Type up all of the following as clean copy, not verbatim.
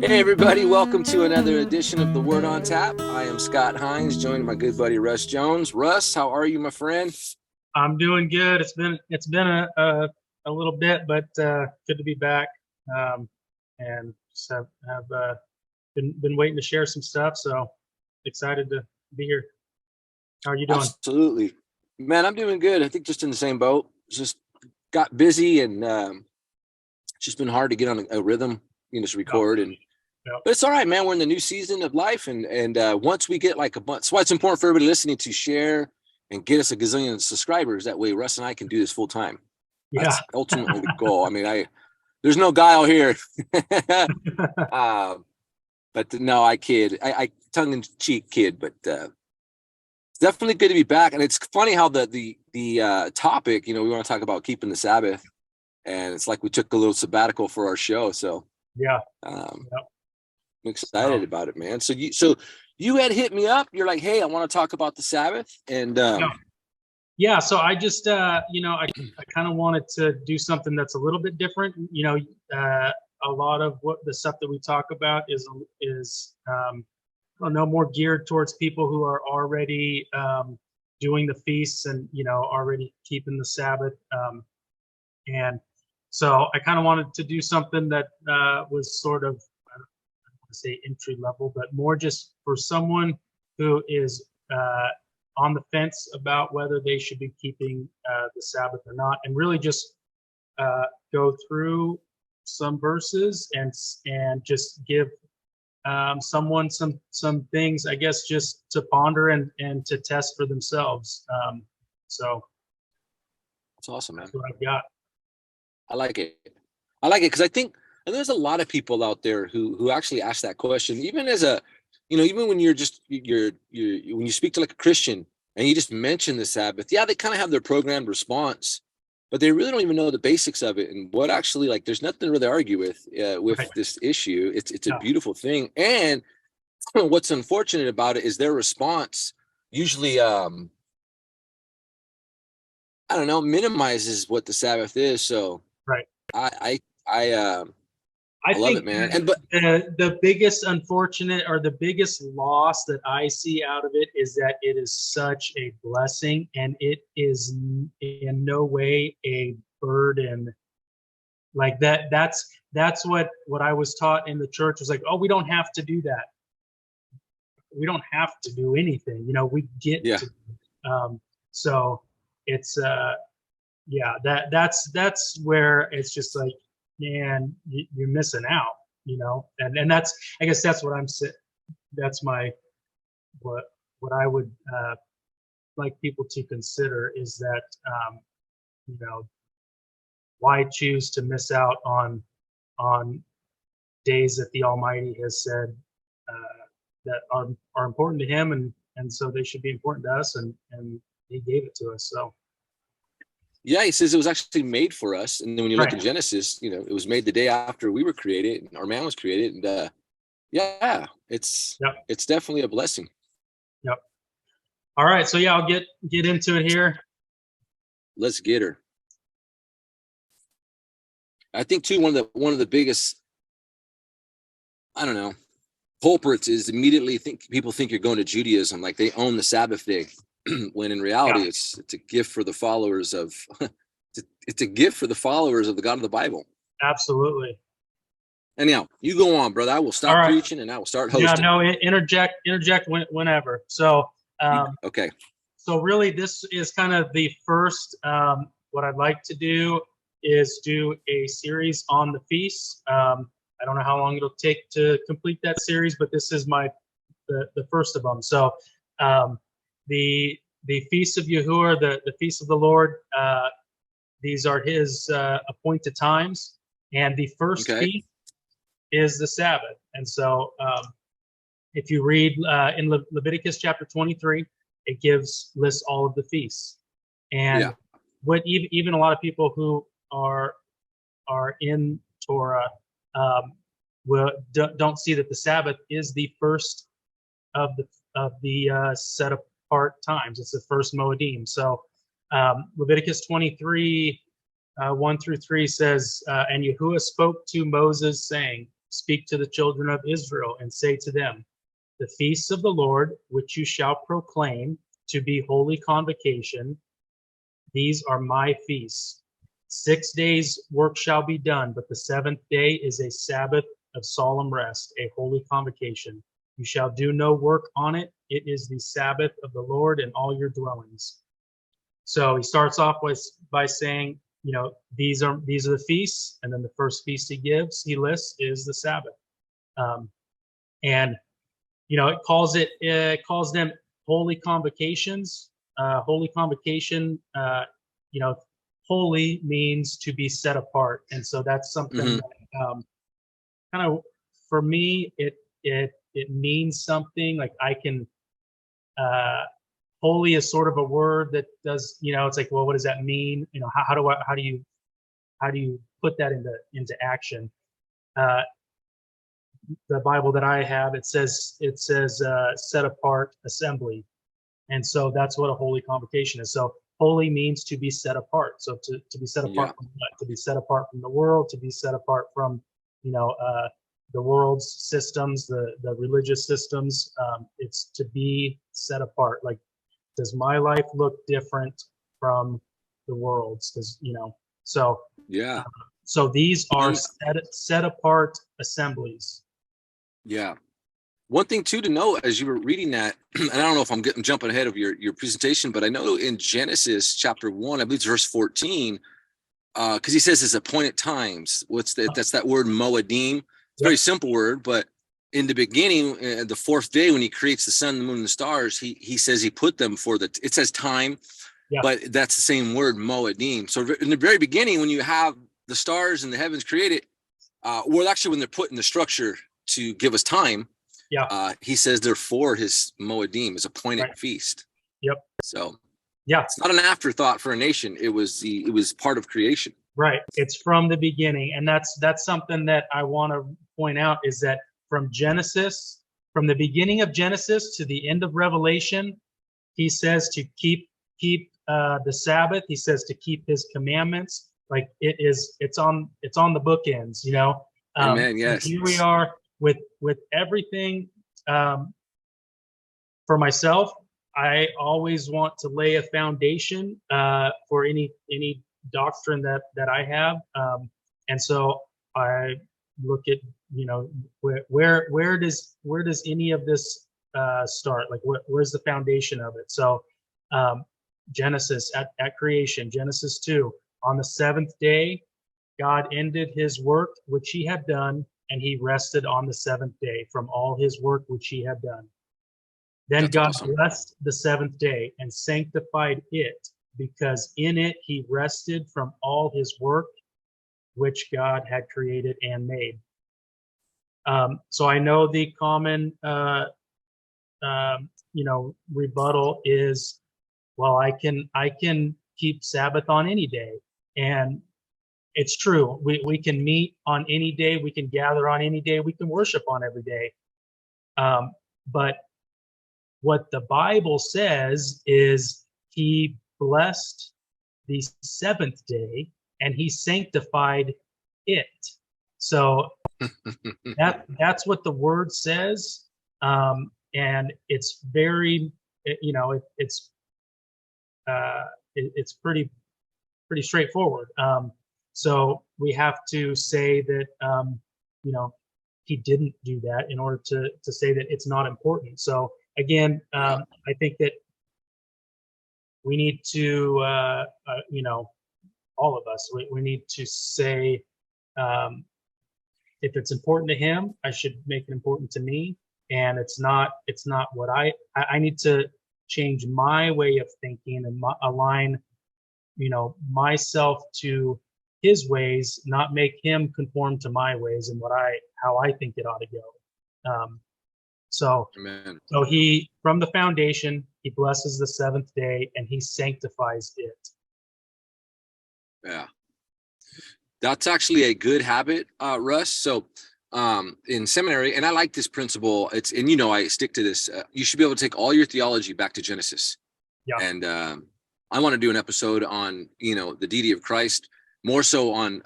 Hey everybody, welcome to another edition of The Word on Tap. I am Scott Hines, joined by my good buddy Russ Jones. Russ, how are you, my friend? I'm doing good. It's been a little bit, but good to be back. And just have been waiting to share some stuff. So excited to be here. How are you doing? Absolutely, man. I'm doing good. I think just in the same boat. Just got busy and it's just been hard to get on a rhythm, just record and. But it's all right, man. We're in the new season of life, and once we get like a bunch, that's why it's important for everybody listening to share and get us a gazillion subscribers. That way, Russ and I can do this full time. That's ultimately the goal. I mean, there's no guile here, but no, I kid. I tongue in cheek kid, but it's definitely good to be back. And it's funny how the topic, we want to talk about keeping the Sabbath, and it's like we took a little sabbatical for our show. So I'm excited about it, man. So you had hit me up. You're like, hey, I want to talk about the Sabbath, and So I just I kind of wanted to do something that's a little bit different. A lot of what the stuff that we talk about is I don't know, more geared towards people who are already doing the feasts and already keeping the Sabbath, and so I kind of wanted to do something that was sort of, say entry level, but more just for someone who is on the fence about whether they should be keeping the Sabbath or not, and really just go through some verses and just give someone some things, I guess, just to ponder and to test for themselves. So that's awesome, man. That's what I've got. I like it because I think. And there's a lot of people out there who actually ask that question, even as even when you're when you speak to like a Christian and you just mention the Sabbath, they kind of have their programmed response, but they really don't even know the basics of it and what actually, like, there's nothing to really argue with this issue. It's a beautiful thing. And what's unfortunate about it is their response usually, I don't know, minimizes what the Sabbath is. So I love think it, man. The biggest unfortunate or the biggest loss that I see out of it is that it is such a blessing, and it is in no way a burden. Like that's what I was taught in the church was like, oh, we don't have to do that. We don't have to do anything. We get to. So it's that's where it's just like, man, you're missing out, and that's, I guess that's what that's what I would like people to consider is that, why choose to miss out on days that the Almighty has said that are important to Him, and so they should be important to us, and He gave it to us. So. Yeah, he says it was actually made for us. And then when you look in Genesis, it was made the day after we were created and our man was created. And it's definitely a blessing. Yep. All right. So I'll get into it here. Let's get her. I think too, one of the biggest, I don't know, culprits is immediately people think you're going to Judaism, like they own the Sabbath day. When in reality, it's a gift for the followers of it's a gift for the followers of the God of the Bible. Absolutely. Anyhow, you go on, brother. I will stop preaching and I will start hosting. Yeah, no, interject whenever. So okay. So really, this is kind of the first. What I'd like to do is do a series on the feasts. I don't know how long it'll take to complete that series, but this is the first of them. So. The feasts of Yahuah, the feasts of the Lord, these are His appointed times, and the first feast is the Sabbath. And so, if you read in Leviticus chapter 23, it lists all of the feasts, and what even a lot of people who are in Torah don't see that the Sabbath is the first of the set apart times. It's the first Moedim. So Leviticus 23, 1 through 3 says, and Yahuah spoke to Moses, saying, speak to the children of Israel and say to them, the feasts of the Lord, which you shall proclaim to be holy convocation, these are my feasts. 6 days work shall be done, but the seventh day is a Sabbath of solemn rest, a holy convocation. You shall do no work on it. It is the Sabbath of the Lord in all your dwellings. So he starts off by saying, these are the feasts, and then the first feast he lists is the Sabbath, and it calls them holy convocations. Holy convocation, holy means to be set apart, and so that's something that, kind of, for me, it means something like I can. Holy is sort of a word that does, it's like, well, what does that mean? How do you put that into action? The Bible that I have, it says set apart assembly, and so that's what a holy convocation is. So holy means to be set apart. So to be set apart from what? To be set apart from the world, to be set apart from the world's systems, the religious systems. It's to be set apart. Like, does my life look different from the world's? So Yeah. So these are set apart assemblies. Yeah. One thing too to know as you were reading that, and I don't know if I'm jumping ahead of your presentation, but I know in Genesis chapter 1, I believe it's verse 14, because he says it's appointed times. That's that word moedim. It's a very simple word, but in the beginning, the fourth day, when he creates the sun, the moon, and the stars, he says he put them it says time, but that's the same word, moedim. So in the very beginning, when you have the stars and the heavens created, well, actually, when they're put in the structure to give us time, he says they're for his moedim, his appointed feast. Yep. So it's not an afterthought for a nation. It was part of creation. Right. It's from the beginning, and that's something that I want to point out, is that from the beginning of Genesis to the end of Revelation, he says to keep the Sabbath. He says to keep his commandments. Like, it's on the bookends, Amen. Yes. Here we are with everything. For myself, I always want to lay a foundation for any doctrine that I have, and so I look at where does any of this start? Like, where's the foundation of it? So Genesis at creation, Genesis 2, on the seventh day, God ended his work which he had done, and he rested on the seventh day from all his work which he had done. Then That's God awesome. blessed the seventh day and sanctified it, because in it he rested from all his work which God had created and made. So I know the common rebuttal is, well, I can keep Sabbath on any day. And it's true. We can meet on any day. We can gather on any day. We can worship on every day. But what the Bible says is he blessed the seventh day and he sanctified it. So that's what the word says. And it's very, it's pretty straightforward. So we have to say that, he didn't do that in order to say that it's not important. So again, I think that we need to, all of us, we need to say, if it's important to him, I should make it important to me. And it's not what I need to change my way of thinking and align, myself to his ways, not make him conform to my ways and how I think it ought to go. So he, from the foundation, he blesses the seventh day and he sanctifies it. Yeah. That's actually a good habit, Russ. So in seminary, and I like this principle, I stick to this, you should be able to take all your theology back to Genesis. Yeah. And I want to do an episode on, the deity of Christ, more so on,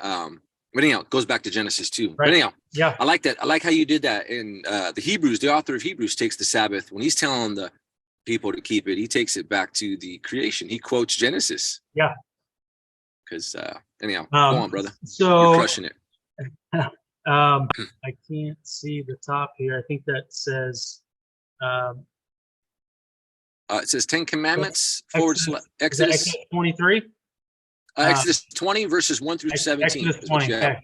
but anyhow, it goes back to Genesis too. Right. But anyhow, Yeah. I like that. I like how you did that. In the Hebrews, the author of Hebrews takes the Sabbath when he's telling the people to keep it. He takes it back to the creation. He quotes Genesis. Yeah. Because anyhow, go on, brother. So you're crushing it. I can't see the top here. I think that says. It says 10 Commandments Exodus 23. Exodus 20 verses 1 through 17. Exodus 20. Okay.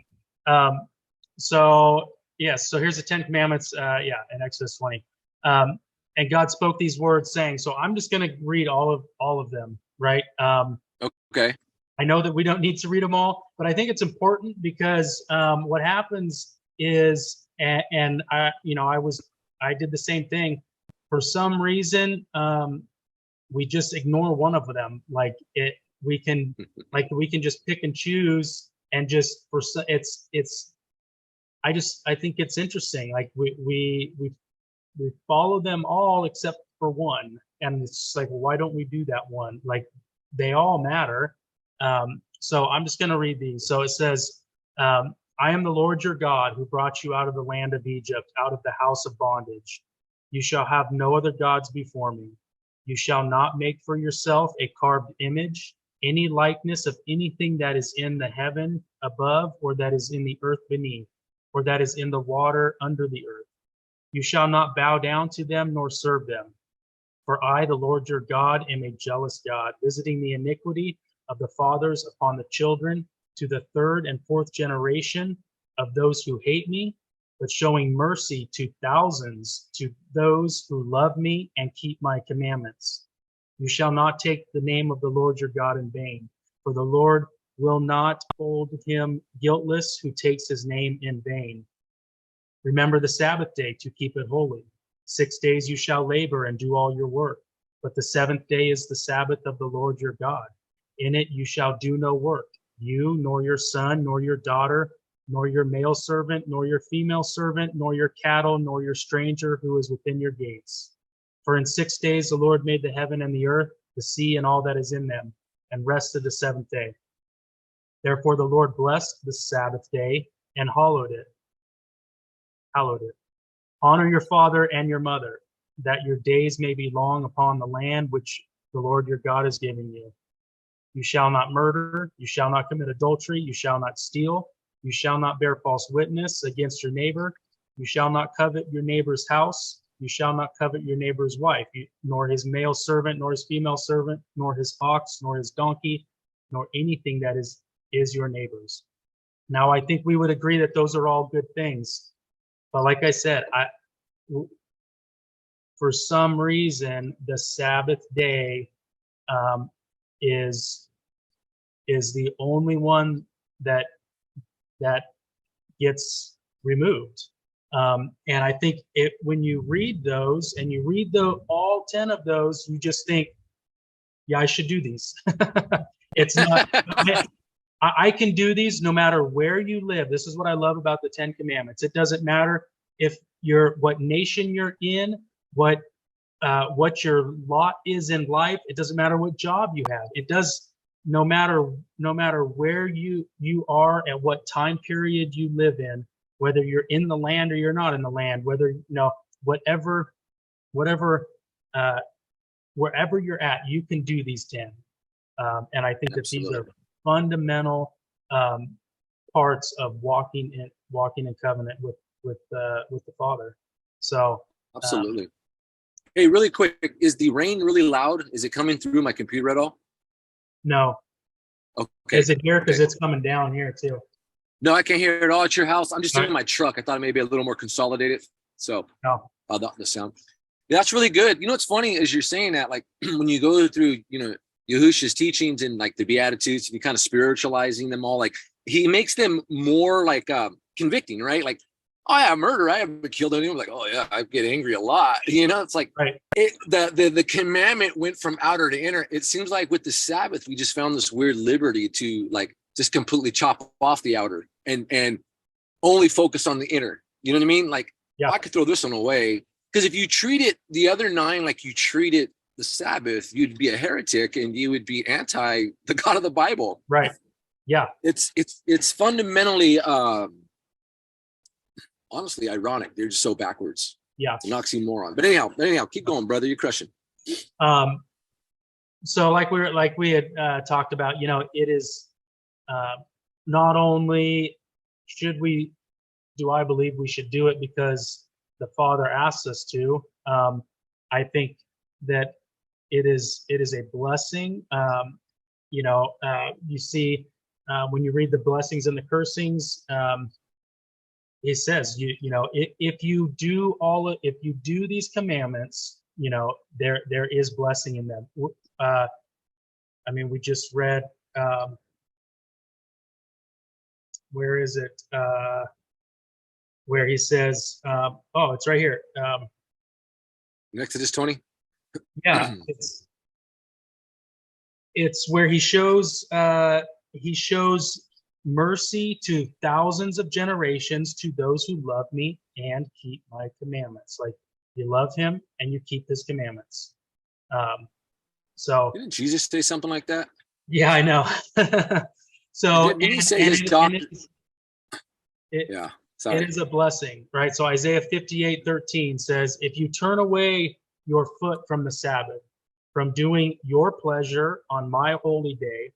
So yes. So here's the 10 Commandments. In Exodus 20. And God spoke these words, saying. So I'm just going to read all of them. Right. Okay. I know that we don't need to read them all, but I think it's important because what happens is, and I did the same thing. For some reason, we just ignore one of them. We can just pick and choose, and just I think it's interesting. Like we follow them all except for one, and it's like, well, why don't we do that one? Like they all matter. So I'm just going to read these. So it says, I am the Lord your God who brought you out of the land of Egypt, out of the house of bondage. You shall have no other gods before me. You shall not make for yourself a carved image, any likeness of anything that is in the heaven above, or that is in the earth beneath, or that is in the water under the earth. You shall not bow down to them nor serve them. For I, the Lord your God, am a jealous God, visiting the iniquity of the fathers upon the children to the third and fourth generation of those who hate me, but showing mercy to thousands, to those who love me and keep my commandments. You shall not take the name of the Lord your God in vain, for the Lord will not hold him guiltless who takes his name in vain. Remember the Sabbath day to keep it holy. 6 days you shall labor and do all your work, but the seventh day is the Sabbath of the Lord your God. In it you shall do no work, you, nor your son, nor your daughter, nor your male servant, nor your female servant, nor your cattle, nor your stranger who is within your gates. For in 6 days the Lord made the heaven and the earth, the sea and all that is in them, and rested the seventh day. Therefore the Lord blessed the Sabbath day and hallowed it. Honor your father and your mother, that your days may be long upon the land which the Lord your God is giving you. You shall not murder, you shall not commit adultery, you shall not steal, you shall not bear false witness against your neighbor, you shall not covet your neighbor's house, you shall not covet your neighbor's wife, nor his male servant, nor his female servant, nor his ox, nor his donkey, nor anything that is your neighbor's. Now, I think we would agree that those are all good things. But like I said, for some reason, the Sabbath day is the only one that gets removed. And I think when you read those and you read all 10 of those, you just think, yeah, I should do these. It's not, I can do these no matter where you live. This is what I love about the 10 Commandments. It doesn't matter what nation you're in, what your lot is in life. It doesn't matter what job you have. It does no matter where you are, at what time period you live in, whether you're in the land or you're not in the land, whether whatever wherever you're at, you can do these 10. And I think that these are fundamental parts of walking in covenant with the Father. So absolutely. Hey, really quick, is the rain really loud? Is it coming through my computer at all? No. Okay. Is it here? Because it's coming down here too. No, I can't hear it all at your house. I'm just in my truck. I thought it may be a little more consolidated. So the sound. Yeah, that's really good. You know what's funny is you're saying that, like, when you go through, Yahushua's teachings and like the Beatitudes, and you kind of spiritualizing them all, like he makes them more like convicting, right? Like, oh yeah, murder, I haven't killed anyone. Like, oh yeah, I get angry a lot. It's like the commandment went from outer to inner. It seems like with the Sabbath, we just found this weird liberty to like just completely chop off the outer and only focus on the inner. You know what I mean? Like, I could throw this one away. Because if you treat it the other 9 like you treated the Sabbath, you'd be a heretic and you would be anti the God of the Bible. Right. Yeah. It's fundamentally honestly ironic. They're just so backwards. Yeah. It's an oxymoron. But anyhow, keep going, brother. You're crushing. So like we had talked about, it is not only do I believe we should do it because the Father asks us to. I think that it is a blessing. You see when you read the blessings and the cursings, it says if you do these commandments, there is blessing in them. We just read, where is it? Where he says, it's right here. Exodus 20. Yeah, it's where he shows mercy to thousands of generations to those who love me and keep my commandments. Like, you love him and you keep his commandments. So didn't Jesus say something like that? Yeah, I know. So did he say his doctor? Yeah, sorry. It is a blessing, right? So Isaiah 58:13 says, if you turn away your foot from the Sabbath, from doing your pleasure on my holy day,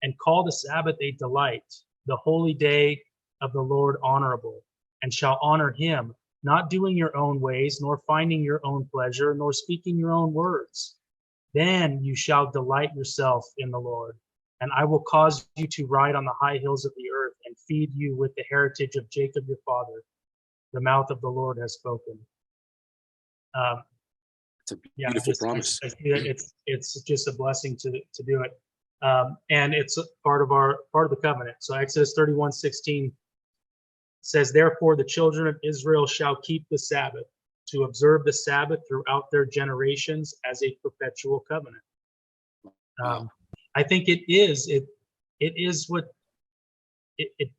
and call the Sabbath a delight, the holy day of the Lord honorable, and shall honor him, not doing your own ways, nor finding your own pleasure, nor speaking your own words, then you shall delight yourself in the Lord. And I will cause you to ride on the high hills of the earth and feed you with the heritage of Jacob your father. The mouth of the Lord has spoken. It's a beautiful promise. It's just a blessing to do it, and it's part of the covenant. So Exodus 31:16 says, "Therefore the children of Israel shall keep the Sabbath, to observe the Sabbath throughout their generations as a perpetual covenant." I think it is what it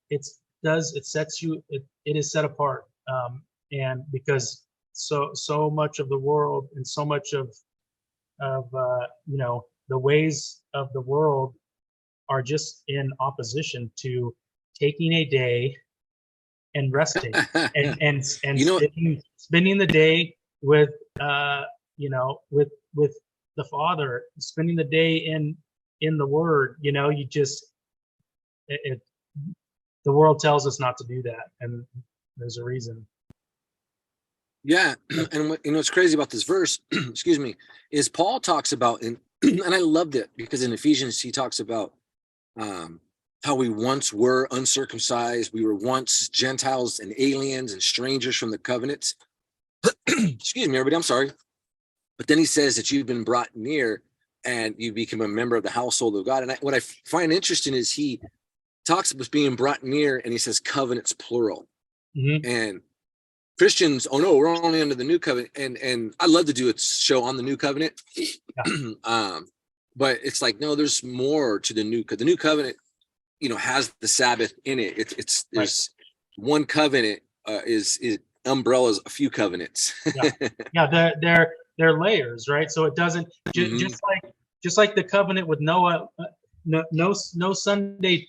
does. It sets you. It is set apart, and because so much of the world and so much of the ways of the world are just in opposition to taking a day and resting and spending the day with with the Father, spending the day in the Word. The world tells us not to do that, and there's a reason. Yeah, and what's crazy about this verse, excuse me, is Paul talks about and I loved it because in Ephesians he talks about how we once were uncircumcised, we were once Gentiles and aliens and strangers from the covenants. Excuse me, everybody, I'm sorry. But then he says that you've been brought near and you become a member of the household of God. And what I find interesting is he talks about being brought near and he says covenants plural. Mm-hmm. And Christians, oh no, we're only under the new covenant. And I'd love to do a show on the new covenant. Yeah. But it's like, no, there's more to the new covenant, has the Sabbath in it. There's right. One covenant is umbrellas a few covenants. Yeah, they're layers, right? So it doesn't just like the covenant with Noah. No Sunday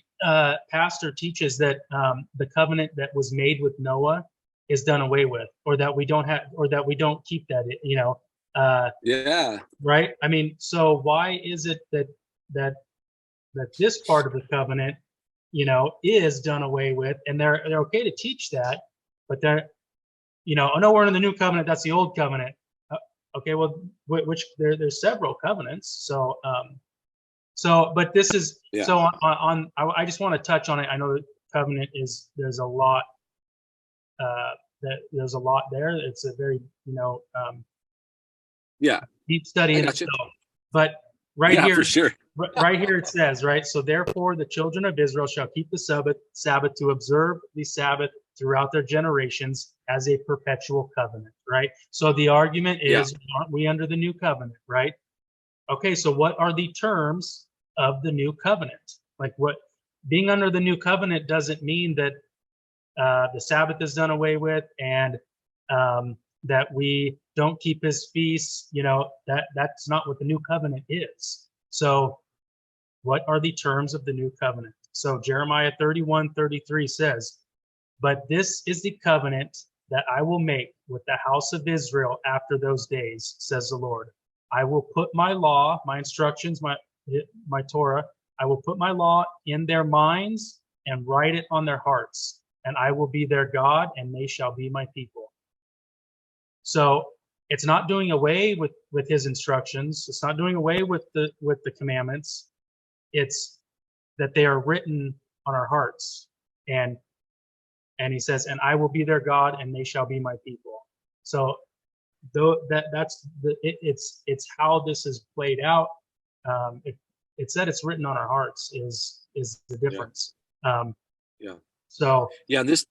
pastor teaches that the covenant that was made with Noah is done away with, or that we don't keep that. Yeah. Right. I mean, so why is it that this part of the covenant, is done away with, and they're okay to teach that, but they're, oh no, we're in the new covenant. That's the old covenant. Okay, well, which there's several covenants. But this is I just want to touch on it. I know that covenant there's a lot there. It's a very deep study in itself. But here, for sure. Right here it says, right? So therefore the children of Israel shall keep the Sabbath to observe the Sabbath throughout their generations as a perpetual covenant, right? So the argument is, aren't we under the new covenant, right? Okay, so what are the terms of the new covenant? Like, what being under the new covenant doesn't mean that the Sabbath is done away with and that we don't keep his feasts. That's not what the new covenant is. So what are the terms of the new covenant? So Jeremiah 31:33 says, "But this is the covenant that I will make with the house of Israel after those days, says the Lord. I will put my law, my instructions, my Torah, I will put my law in their minds and write it on their hearts, and I will be their God, and they shall be my people. So it's not doing away with his instructions. It's not doing away with the commandments. It's that they are written on our hearts. And he says, and I will be their God, and they shall be my people. So though it's how this is played out. It's that it's written on our hearts is the difference. Yeah. So yeah, this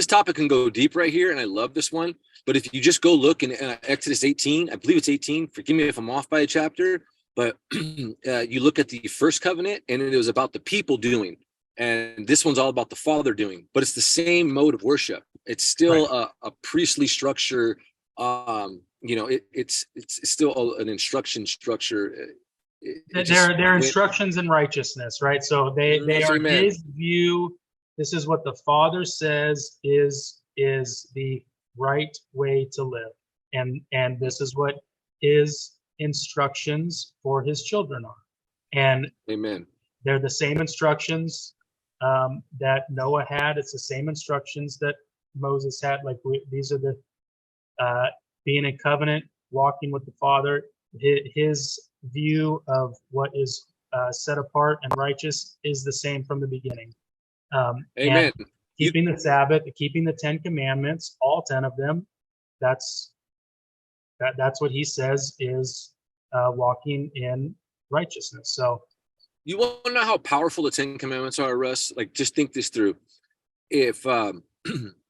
topic can go deep right here, and I love this one. But if you just go look in Exodus 18, I believe it's 18. Forgive me if I'm off by a chapter, but you look at the first covenant, and it was about the people doing, and this one's all about the Father doing. But it's the same mode of worship. It's still right. a priestly structure. It's still an instruction structure. They're instructions in righteousness, right? So they are amen. his view. This is what the Father says is the right way to live, and this is what his instructions for his children are, and amen. they're the same instructions that Noah had. It's the same instructions that Moses had. Like these are the being in covenant, walking with the Father. His view of what is set apart and righteous is the same from the beginning. Amen. And keeping the Sabbath, keeping the 10 Commandments, all 10 of them, that's what he says is walking in righteousness. So you want to know how powerful the 10 Commandments are, Russ? Like, just think this through. If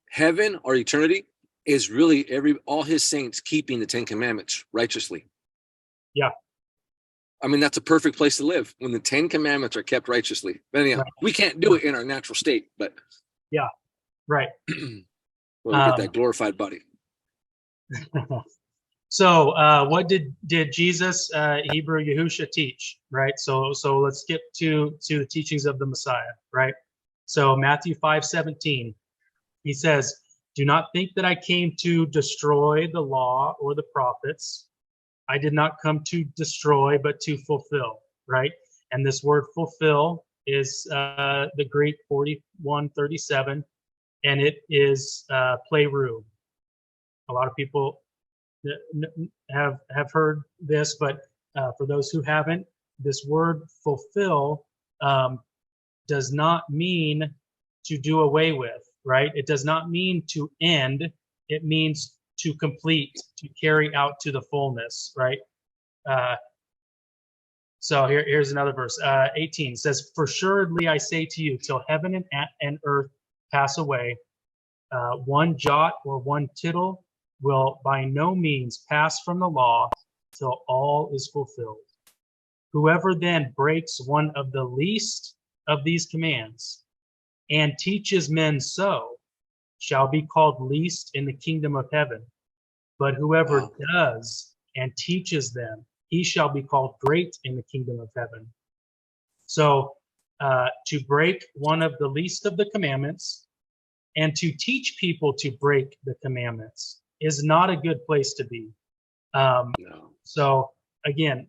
heaven or eternity is really all his saints keeping the 10 Commandments righteously. Yeah. I mean, that's a perfect place to live when the 10 Commandments are kept righteously. But anyhow, right. we can't do it in our natural state, but yeah, right. Well, we get that glorified body. So what did Jesus, Hebrew Yahushua, teach, right? So let's skip to the teachings of the Messiah, right? So Matthew 5:17, he says, do not think that I came to destroy the law or the prophets. I did not come to destroy, but to fulfill, right? And this word fulfill is the Greek 41:37, and it is pleiru. A lot of people have heard this, but for those who haven't, this word fulfill does not mean to do away with, right? It does not mean to end. It means to complete, to carry out to the fullness, right? So here's another verse. 18 says, for assuredly I say to you, till heaven and earth pass away, one jot or one tittle will by no means pass from the law till all is fulfilled. Whoever then breaks one of the least of these commands and teaches men so shall be called least in the kingdom of heaven. But whoever does and teaches them, he shall be called great in the kingdom of heaven. So to break one of the least of the commandments and to teach people to break the commandments is not a good place to be. No. So again,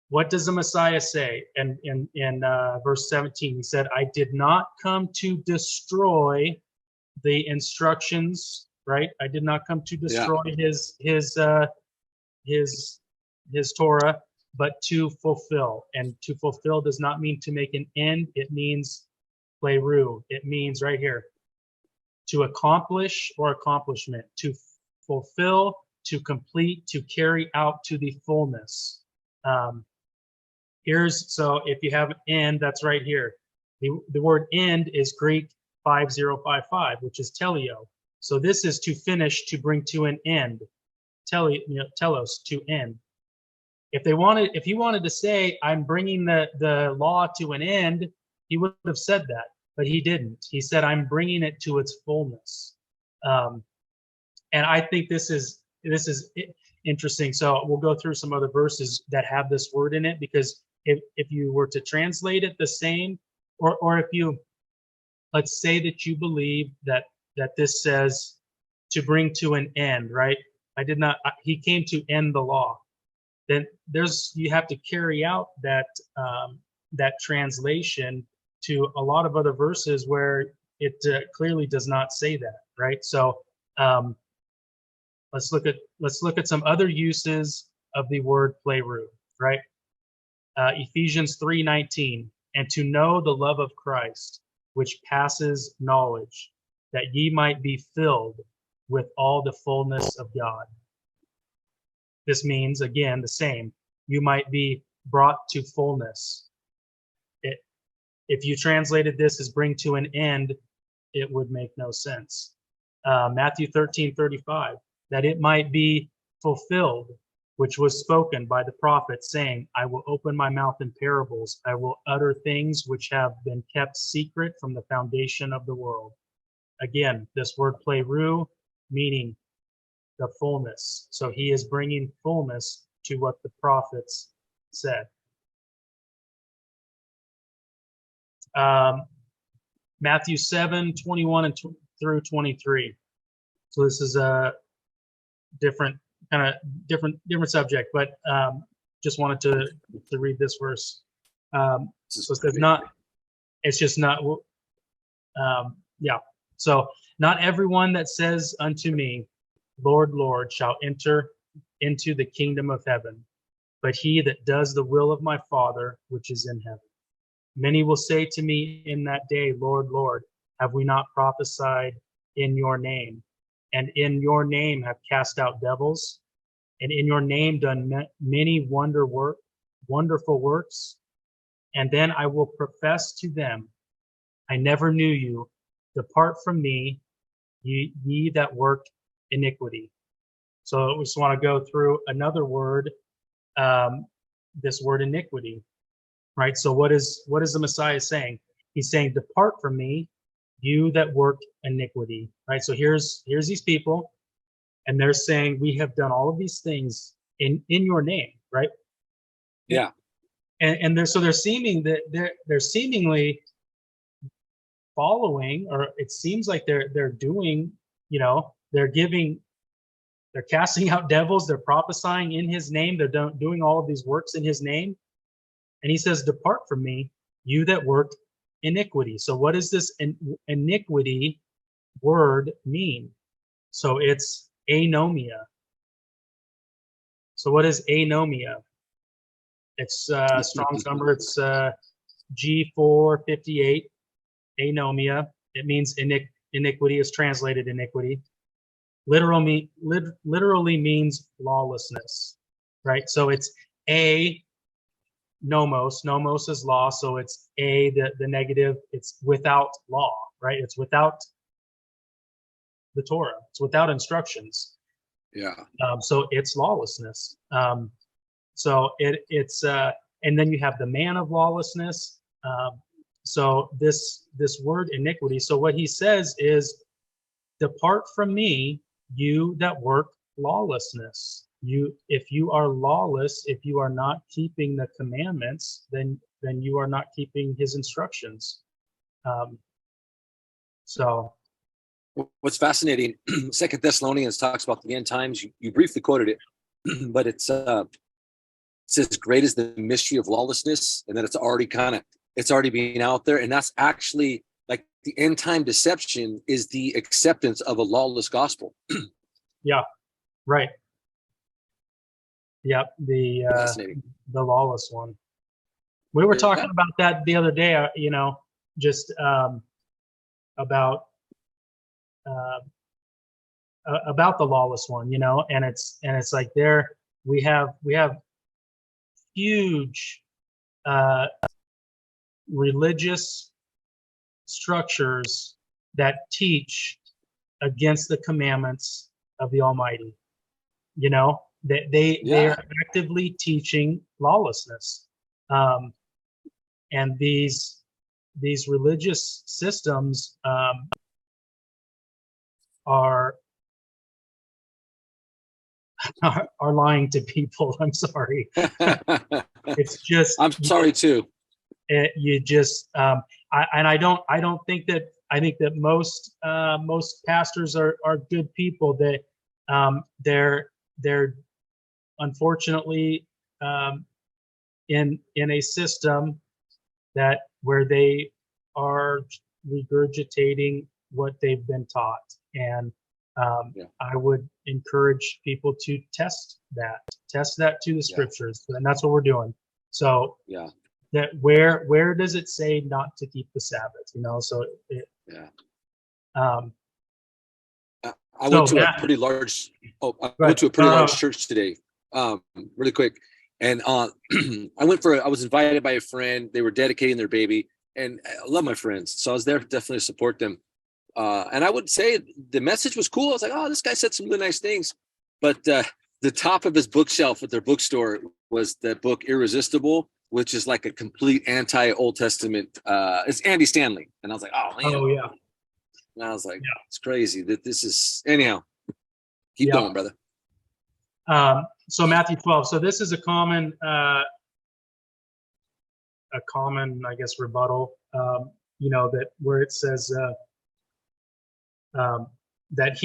what does the Messiah say? And in verse 17, he said, I did not come to destroy the instructions, right? I did not come to destroy his Torah, but to fulfill. And to fulfill does not mean to make an end. It means pleiru. It means right here, to accomplish or accomplishment, to fulfill, to complete, to carry out to the fullness. So if you have an end, that's right here. The word end is Greek 5055, which is teleo. So this is to finish, to bring to an end. Telos, to end. If he wanted to say, I'm bringing the law to an end, he would have said that, but he didn't. He said, I'm bringing it to its fullness. And I think this is interesting. So we'll go through some other verses that have this word in it, because if you were to translate it the same, or if you, let's say that you believe that this says to bring to an end, right? I did not. He came to end the law. Then you have to carry out that that translation to a lot of other verses where it clearly does not say that, right? So let's look at some other uses of the word pleroo, right? Ephesians 3:19, and to know the love of Christ, which passes knowledge, that ye might be filled with all the fullness of God. This means, again, the same. You might be brought to fullness. If you translated this as bring to an end, it would make no sense. Matthew 13:35, that it might be fulfilled, which was spoken by the prophet, saying, I will open my mouth in parables. I will utter things which have been kept secret from the foundation of the world. Again, this word pleroo, meaning the fullness. So he is bringing fullness to what the prophets said. Matthew 7:21 through 23. So this is a different subject, but just wanted to read this verse. So it says So not everyone that says unto me, Lord, Lord, shall enter into the kingdom of heaven, but he that does the will of my Father which is in heaven. Many will say to me in that day, Lord, Lord, have we not prophesied in your name, and in your name have cast out devils, and in your name done many wonderful works? And then I will profess to them, I never knew you. Depart from me, ye that work iniquity. So we just want to go through another word, this word iniquity. Right. So what is the Messiah saying? He's saying, depart from me, you that work iniquity. Right. So here's these people, and they're saying, we have done all of these things in your name. Right. Yeah. And they're seemingly following, or it seems like they're doing, they're casting out devils, they're prophesying in his name, they're doing all of these works in his name. And he says, depart from me, you that work iniquity. So what does this iniquity word mean? So it's anomia. So what is anomia? It's Strong's number. It's G458, anomia. It means iniquity, is translated iniquity. Literally means lawlessness, right? So it's nomos. Nomos is law, so it's the negative. It's without law, right? It's without the Torah. It's without instructions. Yeah. So it's lawlessness. So it's and then you have the man of lawlessness. So this word iniquity. So what he says is, depart from me, you that work lawlessness. If you are lawless, if you are not keeping the commandments, then you are not keeping his instructions. So what's fascinating, Second Thessalonians talks about the end times. You briefly quoted it, but it says, great is the mystery of lawlessness, and that it's already being out there. And that's actually like the end time deception is the acceptance of a lawless gospel. Yeah, right. Yep, the lawless one. We were talking about that the other day, just about the lawless one, and it's like we have huge religious structures that teach against the commandments of the Almighty. They are actively teaching lawlessness, and these religious systems are lying to people. I'm sorry. It's just I'm sorry too. You just I don't think that, I think that most pastors are good people. That they're unfortunately in a system that where they are regurgitating what they've been taught, and I would encourage people to test that to the scriptures, and that's what we're doing. So that where does it say not to keep the Sabbath? You know, so it, I went to a pretty large. I went to a pretty large church today. Really quick, and I was invited by a friend. They were dedicating their baby, and I love my friends, so I was there to definitely support them. And I would say the message was cool. I was like, oh, this guy said some really nice things, but the top of his bookshelf at their bookstore was the book Irresistible, which is like a complete anti-Old Testament. It's Andy Stanley, and I was like, oh man. Oh yeah. And I was like, it's crazy that this is, anyhow, keep going, brother. So Matthew 12. So this is a common, I guess, rebuttal, you know, that where it says that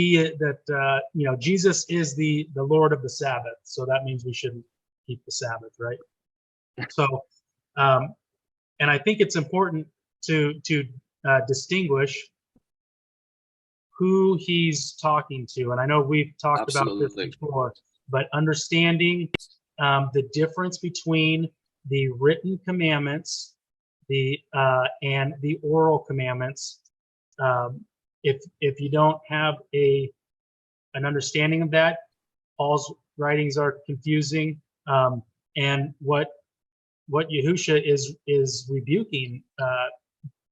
you know, Jesus is the Lord of the Sabbath. So that means we shouldn't keep the Sabbath, right? So, and I think it's important to distinguish who he's talking to. And I know we've talked about this before, but understanding the difference between the written commandments, and the oral commandments. If you don't have an understanding of that, Paul's writings are confusing, and what Yahushua is rebuking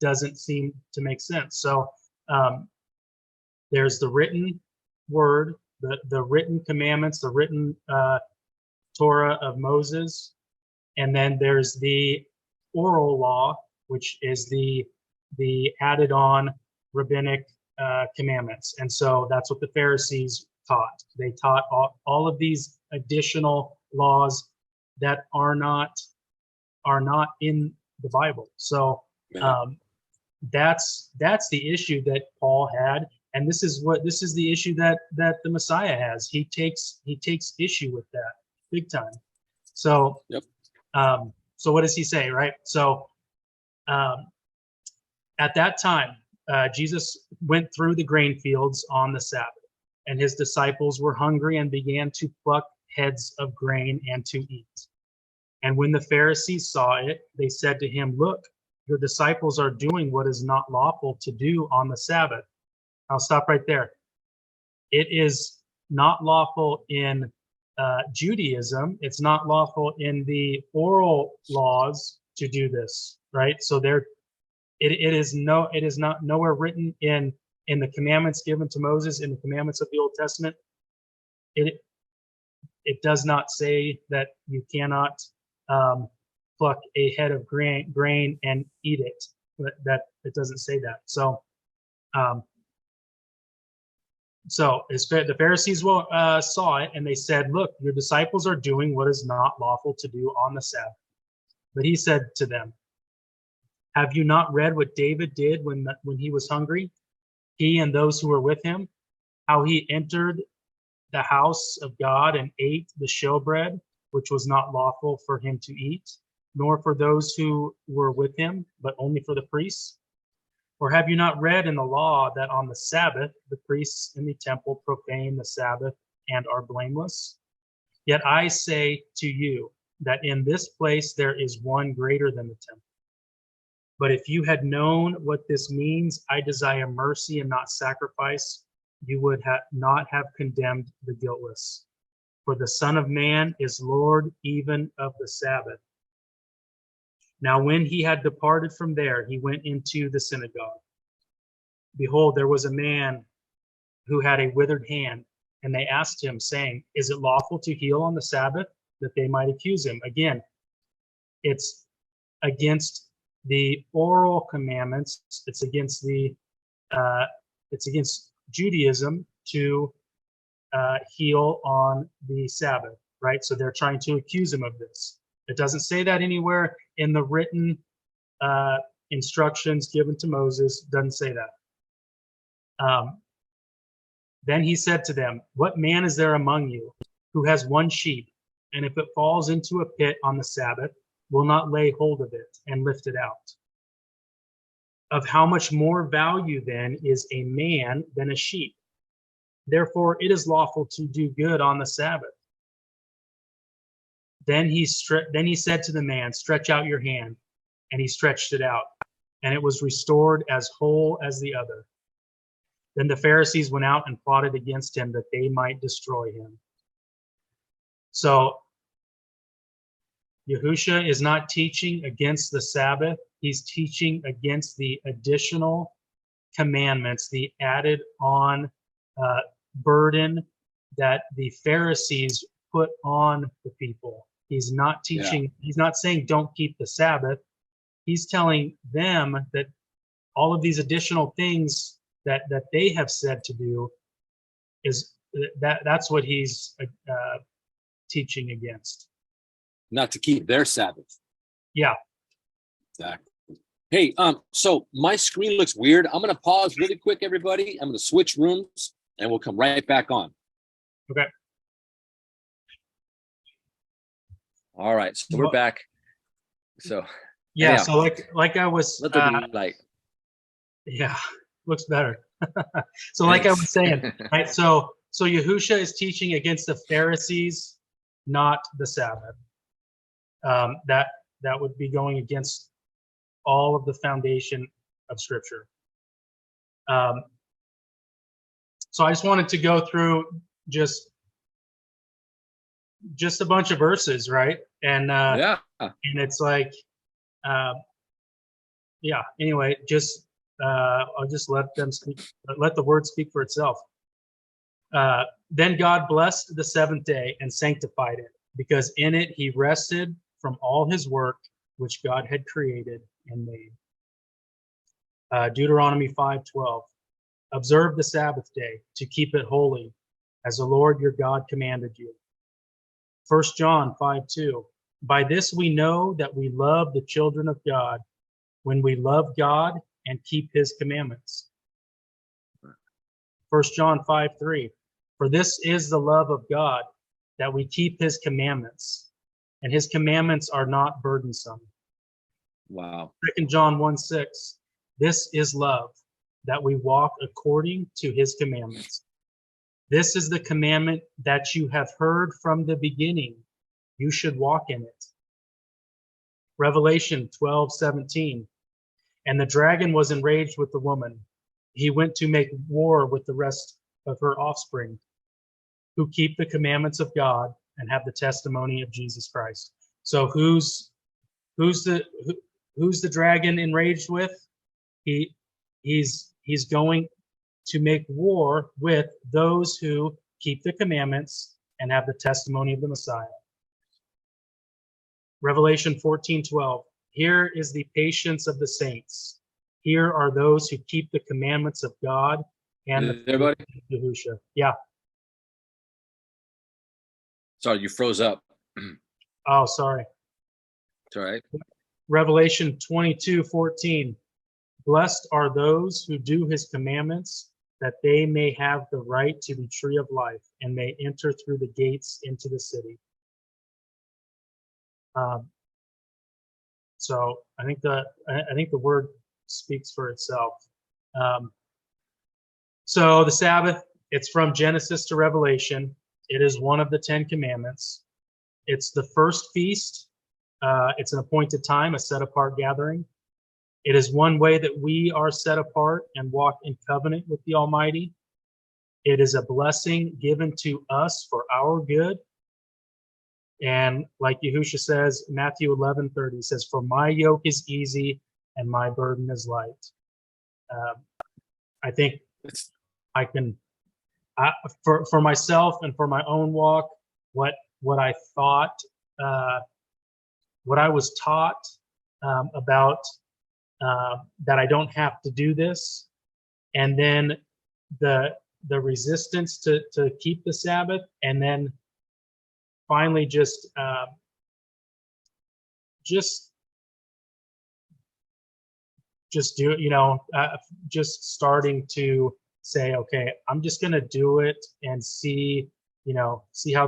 doesn't seem to make sense. So there's the written word, the written commandments, the written Torah of Moses, and then there's the oral law, which is the added on rabbinic commandments. And so that's what the Pharisees taught. They taught all of these additional laws that are not in the Bible. So that's the issue that Paul had, and this is the issue that the Messiah has. He takes issue with that big time. So so what does he say, right? So at that time, Jesus went through the grain fields on the Sabbath, and his disciples were hungry and began to pluck heads of grain and to eat. And when the Pharisees saw it, they said to him, "Look, your disciples are doing what is not lawful to do on the Sabbath." I'll stop right there. It is not lawful in Judaism. It's not lawful in the oral laws to do this, right? So it is not nowhere written in the commandments given to Moses, in the commandments of the Old Testament. It does not say that you cannot pluck a head of grain and eat it. That it doesn't say that. So the Pharisees saw it, and they said, "Look, your disciples are doing what is not lawful to do on the Sabbath." But he said to them, "Have you not read what David did when he was hungry, he and those who were with him, how he entered the house of God and ate the showbread, which was not lawful for him to eat, nor for those who were with him, but only for the priests? Or have you not read in the law that on the Sabbath the priests in the temple profane the Sabbath and are blameless? Yet I say to you that in this place there is one greater than the temple. But if you had known what this means, I desire mercy and not sacrifice, you would not have condemned the guiltless. For the Son of Man is Lord even of the Sabbath." Now when he had departed from there, he went into the synagogue. Behold, there was a man who had a withered hand, and they asked him, saying, "Is it lawful to heal on the Sabbath?" That they might accuse him. Again, it's against the oral commandments. It's against Judaism to heal on the Sabbath, right? So they're trying to accuse him of this. It doesn't say that anywhere in the written instructions given to Moses. Doesn't say that. Then he said to them, "What man is there among you who has one sheep, and if it falls into a pit on the Sabbath, will not lay hold of it and lift it out? Of how much more value then is a man than a sheep? Therefore it is lawful to do good on the Sabbath." Then he said to the man, "Stretch out your hand." And he stretched it out, and it was restored as whole as the other. Then the Pharisees went out and plotted against him that they might destroy him. So Yahushua is not teaching against the Sabbath. He's teaching against the additional commandments, the added on burden that the Pharisees put on the people. He's not teaching, he's not saying don't keep the Sabbath. He's telling them that all of these additional things that they have said to do is that's what he's teaching against. Not to keep their Sabbath. Yeah. Exactly. Hey, so my screen looks weird. I'm gonna pause really quick, everybody. I'm gonna switch rooms and we'll come right back on. Okay. All right, so we're back. So yeah, anyhow, so like I was let there be light. Yeah, looks better. So like I was saying, right? So Yahushua is teaching against the Pharisees, not the Sabbath. That would be going against all of the foundation of Scripture. So I just wanted to go through just a bunch of verses, right? And and it's like, yeah. Anyway, just I'll just let them speak. Let the word speak for itself. Then God blessed the seventh day and sanctified it, because in it he rested from all his work which God had created and made. Deuteronomy 5:12. Observe the Sabbath day to keep it holy, as the Lord your God commanded you. 1 John 5:2. By this we know that we love the children of God, when we love God and keep his commandments. 1 John 5:3. For this is the love of God, that we keep his commandments, and his commandments are not burdensome. Wow. 2 John 1:6. This is love, that we walk according to his commandments. This is the commandment that you have heard from the beginning. You should walk in it. Revelation 12:17. And the dragon was enraged with the woman. He went to make war with the rest of her offspring, who keep the commandments of God and have the testimony of Jesus Christ. So who's the dragon enraged with? He's going to make war with those who keep the commandments and have the testimony of the Messiah. Revelation 14:12. Here is the patience of the saints. Here are those who keep the commandments of God and the faith of Yahushua. Yeah. Sorry, you froze up. Oh, sorry. It's all right. Revelation 22:14. Blessed are those who do his commandments, that they may have the right to the tree of life and may enter through the gates into the city. So I think the word speaks for itself. So the Sabbath, it's from Genesis to Revelation. It is one of the 10 commandments. It's the first feast. It's an appointed time, a set apart gathering. It is one way that we are set apart and walk in covenant with the Almighty. It is a blessing given to us for our good. And like Yahushua says, Matthew 11:30 says, "For my yoke is easy and my burden is light." I think I can, for myself and for my own walk, what I thought, what I was taught about that I don't have to do this, and then the resistance to keep the Sabbath, and then finally just just do it, just starting to say, okay, I'm just going to do it and see, see how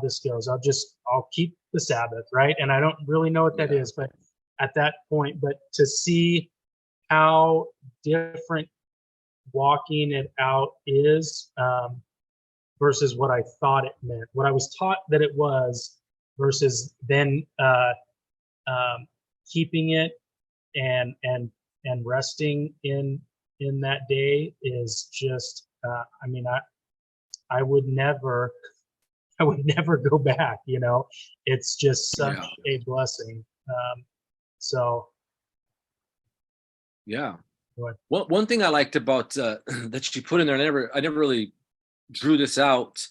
this goes. I'll keep the Sabbath, right? And I don't really know what that is, but at that point, but to see how different walking it out is, versus what I thought it meant, what I was taught that it was, versus then keeping it and resting in that day is just, I would never go back. It's just such a blessing. So yeah. Well, one thing I liked about that you put in there, I never really drew this out,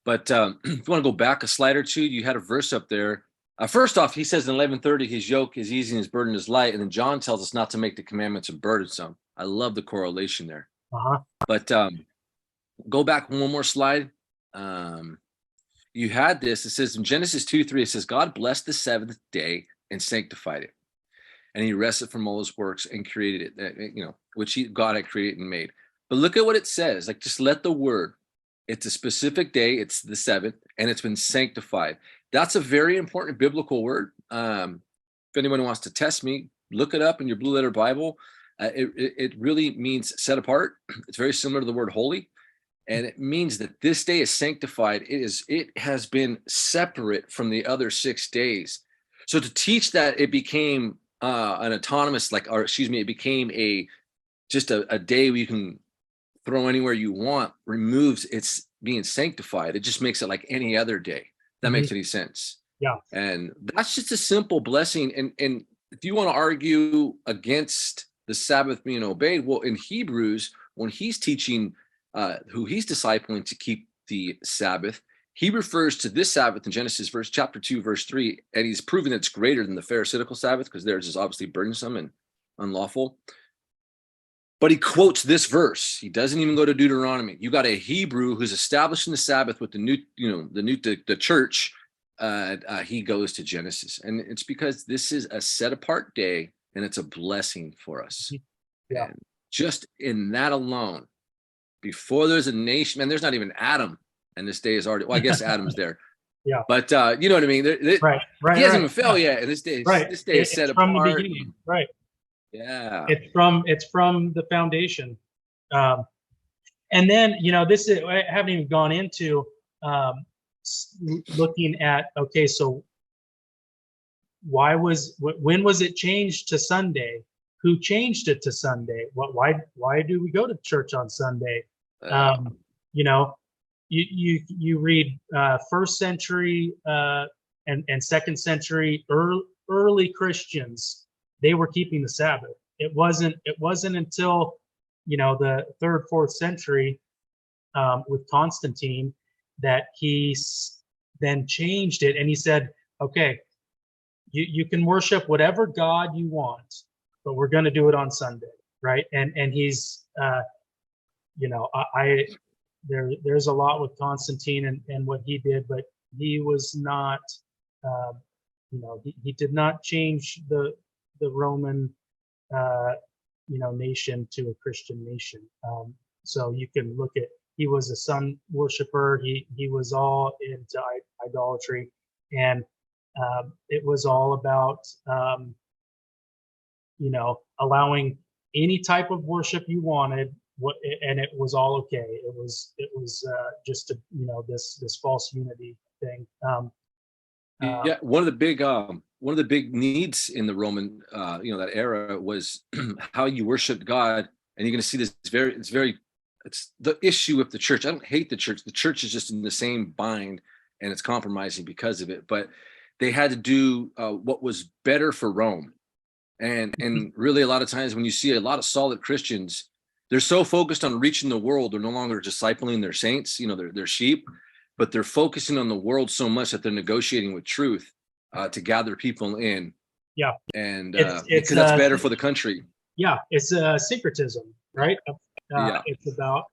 but if you want to go back a slide or two, you had a verse up there. First off, he says in 11:30, his yoke is easy and his burden is light. And then John tells us not to make the commandments burdensome. I love the correlation there. But go back one more slide. You had this. It says in Genesis 2:3, it says, God blessed the seventh day and sanctified it. And he rested from all his works and created it, which God had created and made. But look at what it says. Like, just let the word. It's a specific day. It's the seventh, and it's been sanctified. That's a very important biblical word. If anyone wants to test me, look it up in your Blue Letter Bible. It really means set apart. It's very similar to the word holy. And it means that this day is sanctified. It has been separate from the other 6 days. So to teach that it became an autonomous, it became just a day where you can throw anywhere you want, removes its being sanctified. It just makes it like any other day. That makes any sense. Yeah. And that's just a simple blessing. And if you want to argue against the Sabbath being obeyed, well, in Hebrews, when he's teaching who he's discipling to keep the Sabbath, he refers to this Sabbath in Genesis chapter 2, verse 3, and he's proving it's greater than the Pharisaical Sabbath because theirs is obviously burdensome and unlawful. But he quotes this verse. He doesn't even go to Deuteronomy. You got a Hebrew who's establishing the Sabbath with the church. He goes to Genesis, and it's because this is a set apart day, and it's a blessing for us. Yeah. And just in that alone, before there's a nation, and there's not even Adam, and this day is already. Well, I guess Adam's there. Yeah. But you know what I mean. Right. He hasn't even fell yet, and this day is set apart from the beginning. Right. Yeah. It's from the foundation. And then, I haven't even gone into looking at, okay, so when was it changed to Sunday? Who changed it to Sunday? Why do we go to church on Sunday? You read first century and second century early Christians. They were keeping the Sabbath. It wasn't until the 3rd, 4th century with Constantine that he then changed it, and he said, okay, you can worship whatever God you want, but we're going to do it on Sunday, right? And he's there's a lot with Constantine and what he did, but he was not he did not change the Roman nation to a Christian nation. So you can look at, he was a sun worshiper. He was all into idolatry, and it was all about allowing any type of worship you wanted, and it was all okay. It was just this false unity thing. Yeah, one of the big needs in the Roman that era was how you worshiped God. And you're going to see this it's the issue with the church. I don't hate the church. The church is just in the same bind, and it's compromising because of it. But they had to do what was better for Rome. And really, a lot of times when you see a lot of solid Christians, they're so focused on reaching the world, they're no longer discipling their saints, their sheep, but they're focusing on the world so much that they're negotiating with truth to gather people in. Yeah. And because that's better for the country. Yeah, it's syncretism, right? It's about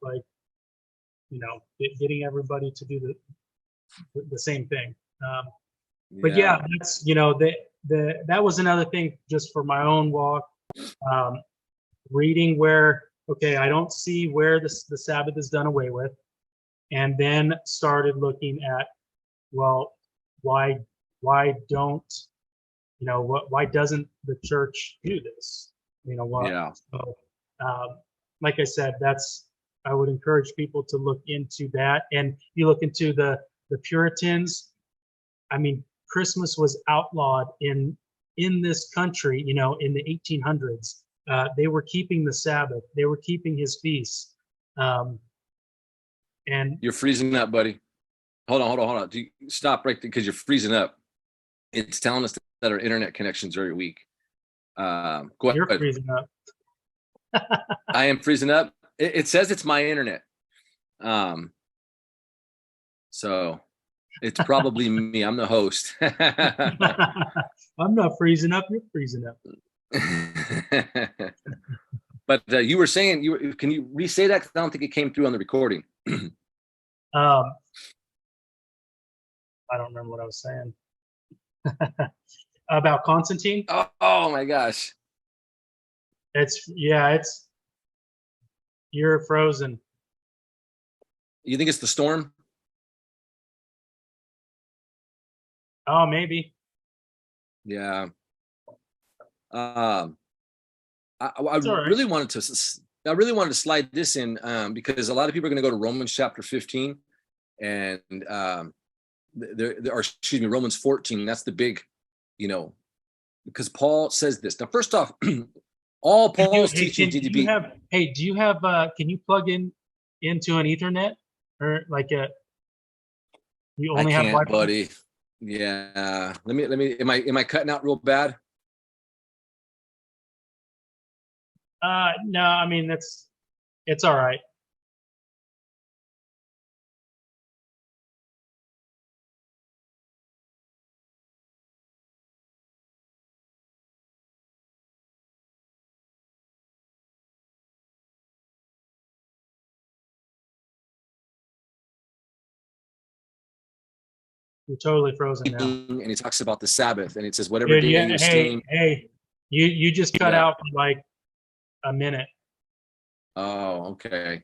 getting everybody to do the same thing. But that's that was another thing just for my own walk. reading where, okay, I don't see where the Sabbath is done away with, and then started looking at, well, why don't, why doesn't the church do this? What? Yeah. So, like I said, I would encourage people to look into that. And you look into the Puritans. I mean, Christmas was outlawed in this country, in the 1800s. They were keeping the Sabbath. They were keeping his feasts. And You're freezing up, buddy. Hold on. Stop right there because you're freezing up. It's telling us that our internet connection's very weak. Go you're ahead. freezing up. I am freezing up. It says it's my internet. So it's probably me. I'm the host. I'm not freezing up. You're freezing up. But you were saying, can you re-say that? Because I don't think it came through on the recording. I don't remember what I was saying. About Constantine. Oh my gosh. You're frozen. You think it's the storm? Oh, maybe. Yeah. I right. really wanted to slide this in because a lot of people are going to go to Romans chapter 15 and Romans 14. That's the big, because Paul says this. Now, first off, all Paul's teachings need to be. Do you have? Can you plug into an Ethernet or like a? You only have Wi-Fi? Buddy. Yeah. Let me. Am I cutting out real bad? No. I mean, it's all right. You're totally frozen now. And he talks about the Sabbath, and it says whatever day you're stealing. Hey, you just cut out for like a minute. Oh, okay.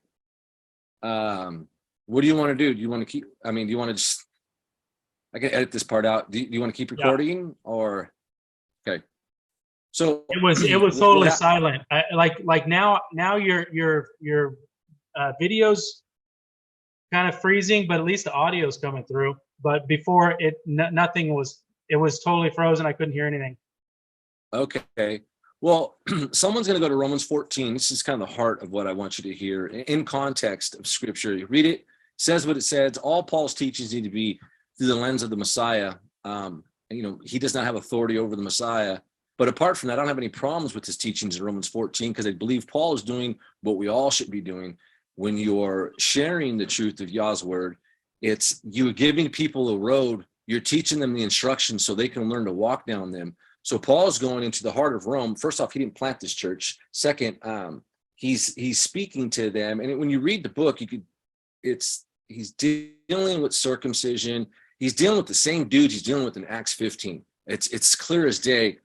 What do you want to do? Do you want to keep? I mean, do you want to just? I can edit this part out. Do you want to keep recording or? Okay. So it was totally silent. Like now your video's kind of freezing, but at least the audio's coming through. But before nothing was. It was totally frozen. I couldn't hear anything. Okay. Well, someone's going to go to Romans 14. This is kind of the heart of what I want you to hear in context of Scripture. You read it, says what it says. All Paul's teachings need to be through the lens of the Messiah. He does not have authority over the Messiah. But apart from that, I don't have any problems with his teachings in Romans 14 because I believe Paul is doing what we all should be doing. When you're sharing the truth of Yah's word, it's you giving people a road. You're teaching them the instructions so they can learn to walk down them. So Paul's going into the heart of Rome. First off, he didn't plant this church. Second, he's speaking to them. And when you read the book, he's dealing with circumcision. He's dealing with the same dudes he's dealing with in Acts 15. It's clear as day.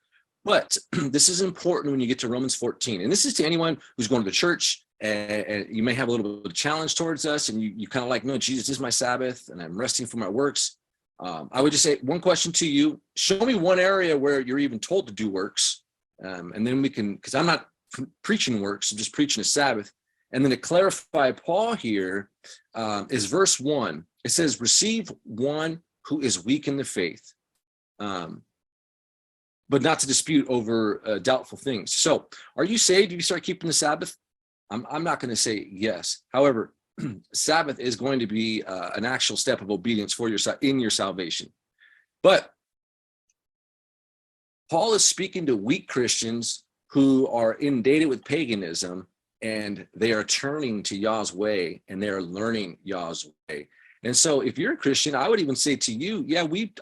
But this is important when you get to Romans 14. And this is to anyone who's going to the church and you may have a little bit of challenge towards us and you kind of like, no, Jesus, this is my Sabbath and I'm resting from my works. I would just say one question to you. Show me one area where you're even told to do works. And then we can, because I'm not preaching works, I'm just preaching a Sabbath. And then to clarify Paul here is verse 1. It says, receive one who is weak in the faith, but not to dispute over doubtful things. So are you saved? Do you start keeping the Sabbath? I'm not going to say yes. However, Sabbath is going to be an actual step of obedience for in your salvation. But Paul is speaking to weak Christians who are inundated with paganism and they are turning to Yah's way and they are learning Yah's way. And so if you're a Christian, I would even say to you,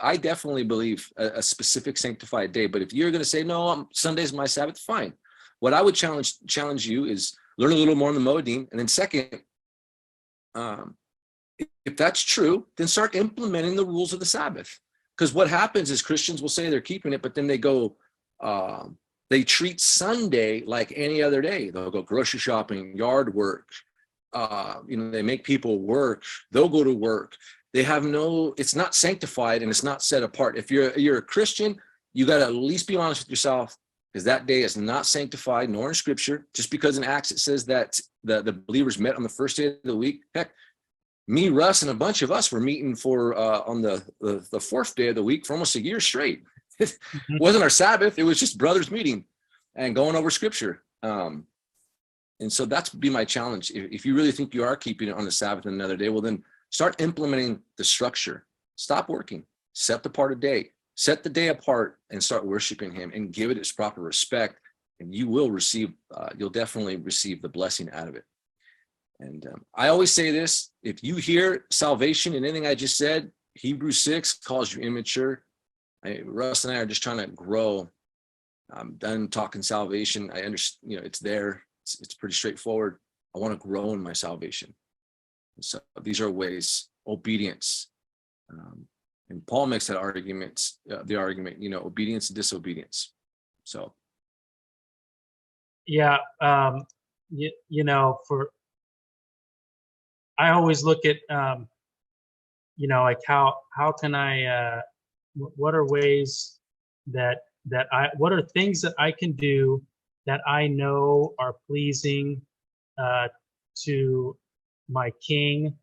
I definitely believe a specific sanctified day. But if you're going to say, no, Sunday's my Sabbath, fine. What I would challenge you is learn a little more on the Moedim. And then second, if that's true, then start implementing the rules of the Sabbath. Because what happens is Christians will say they're keeping it, but then they go They treat Sunday like any other day. They'll go grocery shopping, yard work. They make people work. They'll go to work. They have it's not sanctified and it's not set apart. If you're a Christian, you got to at least be honest with yourself, because that day is not sanctified, nor in Scripture. Just because in Acts it says that the believers met on the first day of the week. Heck, me, Russ, and a bunch of us were meeting for on the fourth day of the week for almost a year straight. It wasn't our Sabbath. It was just brothers meeting and going over Scripture. And so that's be my challenge. If you really think you are keeping it on the Sabbath and another day, well, then start implementing the structure. Stop working. Set apart a day. Set the day apart and start worshiping him and give it its proper respect. And you will receive, you'll definitely receive the blessing out of it. And I always say this, if you hear salvation in anything I just said, Hebrews 6 calls you immature. Russ and I are just trying to grow. I'm done talking salvation. I understand, it's there. It's pretty straightforward. I want to grow in my salvation. So these are ways, obedience. And Paul makes that argument, obedience and disobedience. So. Yeah. I always look at, like how can I, what are ways what are things that I can do that I know are pleasing to my king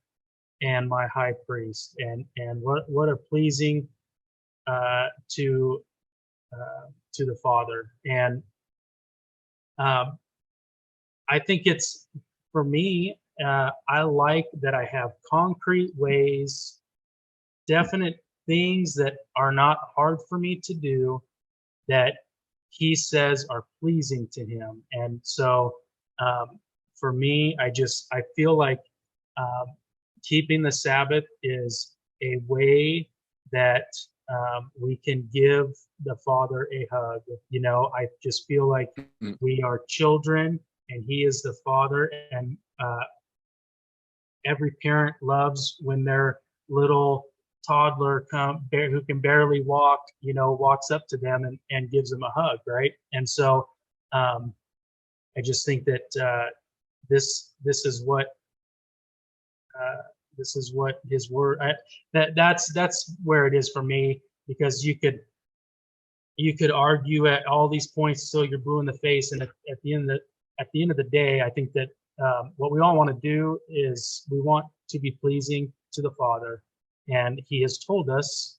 and my high priest, and what are pleasing to the Father. And I think it's, for me, I like that I have concrete ways, definite things that are not hard for me to do, that he says are pleasing to him. And so for me, I feel like keeping the Sabbath is a way that we can give the Father a hug. I just feel like we are children and he is the Father, and every parent loves when their little toddler who can barely walk, walks up to them and gives them a hug, right? And so I just think that this is what his word, that's where it is for me, because you could argue at all these points till you're blue in the face, and at the end of the day, I think that what we all want to do is we want to be pleasing to the Father. And he has told us,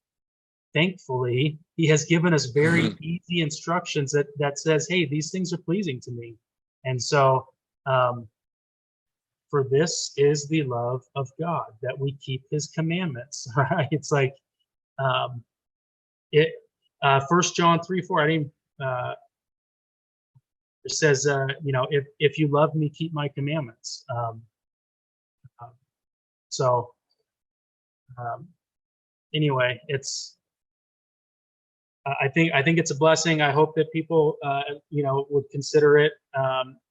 thankfully, he has given us very easy instructions that says, hey, these things are pleasing to me. And so for this is the love of God, that we keep his commandments, right? It's like 1 John 3:4, I didn't it says, if you love me, keep my commandments. Anyway, it's I think it's a blessing. I hope that people would consider it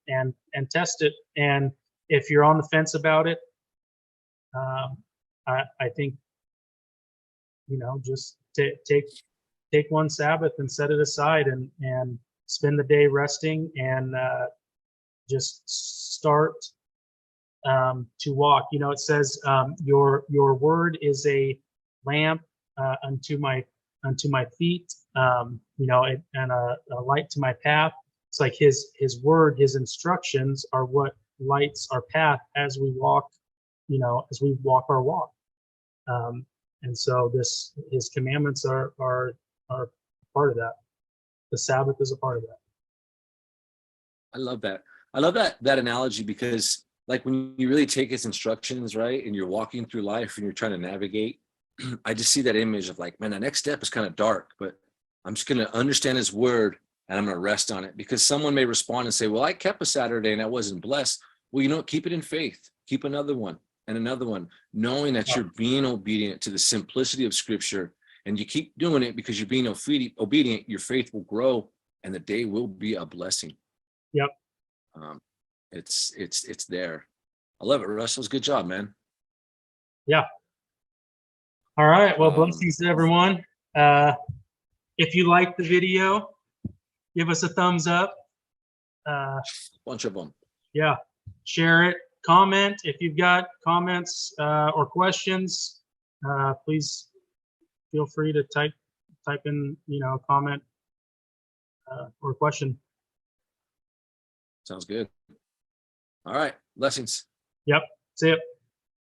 and test it. And if you're on the fence about it, I think just take one Sabbath and set it aside and spend the day resting, and just start to walk. It says your word is a lamp unto my feet, and a light to my path. It's like his word, his instructions are what lights our path as we walk, our walk. And so his commandments are part of that. The Sabbath is a part of that. I love that. I love that analogy, because like when you really take his instructions, right, and you're walking through life and you're trying to navigate, I just see that image of like, man, the next step is kind of dark, but I'm just going to understand his word and I'm going to rest on it. Because someone may respond and say, well, I kept a Saturday and I wasn't blessed. Well, keep it in faith. Keep another one and another one, knowing that you're being obedient to the simplicity of Scripture, and you keep doing it because you're being obedient. Your faith will grow and the day will be a blessing. Yep. It's there. I love it, Russell. Good job, man. Yeah. All right. Well, blessings to everyone. If you like the video, give us a thumbs up. Bunch of them. Yeah, share it, comment. If you've got comments or questions, please feel free to type in, a comment or question. Sounds good. All right. Blessings. Yep. See ya.